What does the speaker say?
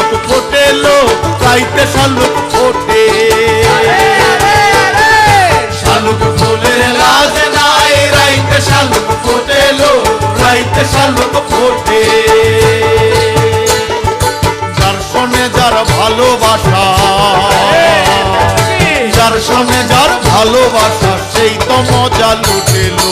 শালুক ফোটেলো, রাইতে শালুক ফোটে। শালুক ফুলের লাজ নাই, রাইতে শালুক ফোটেলো, রাইতে শালুক ফোটে। যার সনে যার ভালোবাসা, যার সনে যার ভালোবাসা, সেই তো মজা লুটেলো।